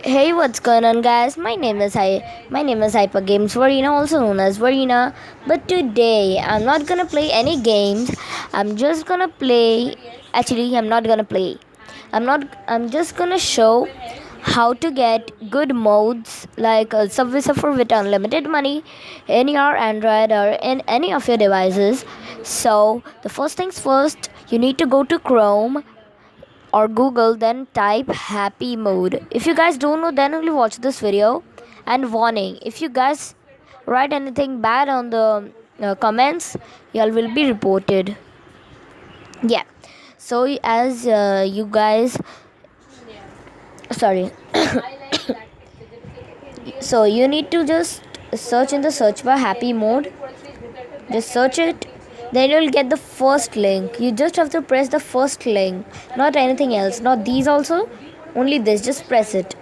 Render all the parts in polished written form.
Hey, what's going on, guys? My name is Hyper Games Varina, also known as Varina. But today, I'm not gonna play any games. I'm just gonna play. Actually, I'm not gonna play. I'm not. I'm just gonna show how to get good modes like Subway Surfer with unlimited money in your Android or in any of your devices. So the first things first, you need to go to Chrome or Google, then type happy mode. If you guys don't know, then only watch this video. And warning, if you guys write anything bad on the comments, y'all will be reported. Yeah. So as you guys, sorry. So you need to just search in the search bar happy mode. Just search it. Then you'll get the first link. You just have to press the first link, not anything else. Not these also. Only this. Just press it.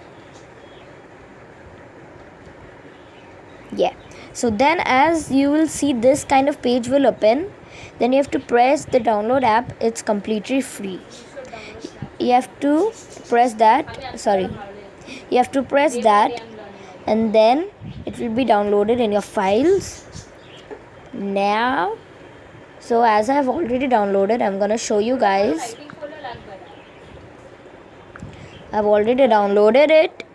Yeah. So then as you will see, this kind of page will open. Then you have to press the download app. It's completely free. You have to press that. Sorry. You have to press that, and then it will be downloaded in your files. Now, so as I have already downloaded, I'm gonna show you guys. I've already downloaded it.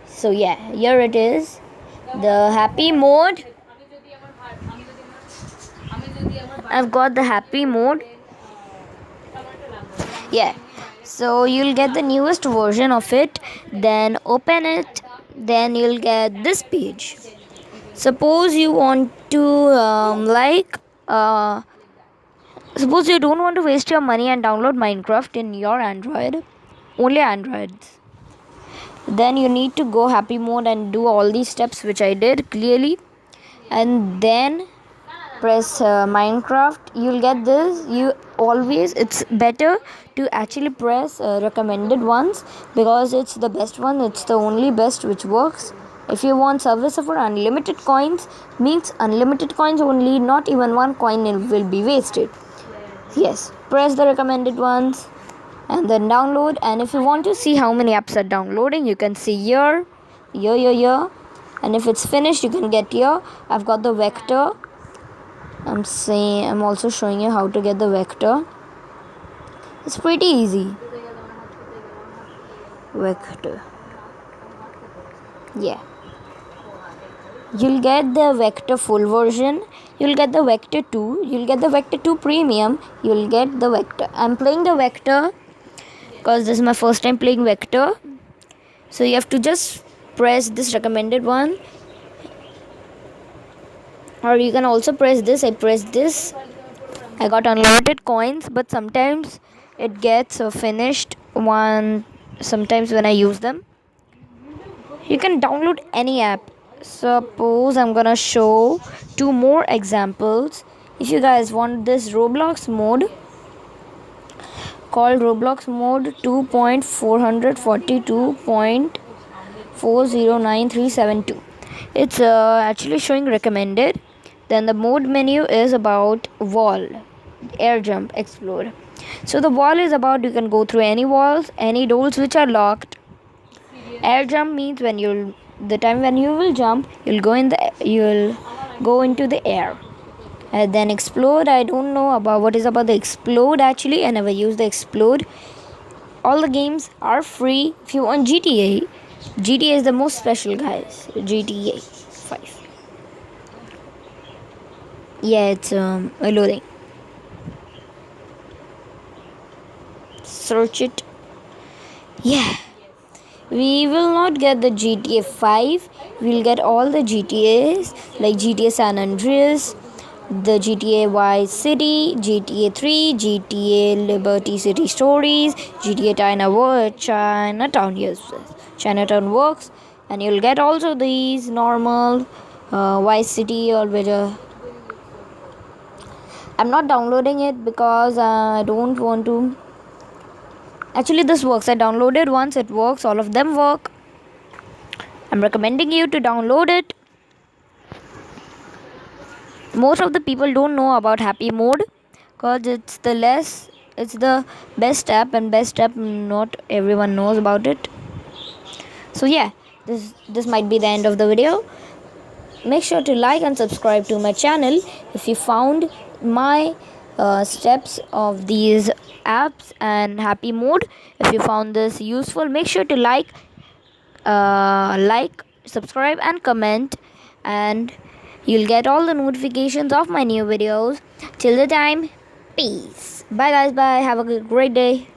So yeah, here it is. The happy mode. I've got the happy mode. Yeah. So you'll get the newest version of it. Then open it. Then you'll get this page. Suppose you want to suppose you don't want to waste your money and download Minecraft in your Android. Only Androids. Then you need to go happy mode and do all these steps which I did clearly, and then press Minecraft. You'll get this. You always, it's better to actually press recommended ones because it's the best one. It's the only best which works. If you want service for unlimited coins, means unlimited coins only, not even one coin will be wasted. Yes, press the recommended ones and then download. And if you want to see how many apps are downloading, you can see here. And if it's finished, you can get here. I've got the vector. I'm also showing you how to get the vector. It's pretty easy. Vector. Yeah. You'll get the vector full version. You'll get the vector 2. You'll get the vector 2 premium. You'll get the vector. I'm playing the vector because this is my first time playing vector. So you have to just press this recommended one, or you can also press this. I pressed this. I got unlimited coins, but sometimes it gets finished sometimes when I use them. You can download any app. Suppose I'm gonna show 2 more examples. If you guys want this Roblox mode called Roblox mode 2.442.409372, it's actually showing recommended. Then the mode menu is about wall, air jump, explode. So the wall is about you can go through any walls, any doors which are locked. Air jump means when you will jump, you'll go into the air. And then explode, I don't know about what is about the explode. Actually, I never used the explode. All the games are free. If you want GTA is the most special, guys. GTA 5. Yeah, it's loading. Search it. Yeah, we will not get the GTA 5. We'll get all the GTAs like GTA San Andreas, the GTA Vice City, GTA 3, GTA Liberty City Stories, GTA Chinatown. Yes, Chinatown works, and you'll get also these normal Vice City or whether. I'm not downloading it because I don't want to. Actually, this works. I downloaded once. It works. All of them work. I'm recommending you to download it. Most of the people don't know about happy mode because it's the best app, and best app not everyone knows about it. So yeah, this might be the end of the video. Make sure to like and subscribe to my channel if you found my steps of these apps and happy mode. If you found this useful, make sure to like, subscribe and comment, and you'll get all the notifications of my new videos. Till the time, peace. Bye guys, bye. Have a great day.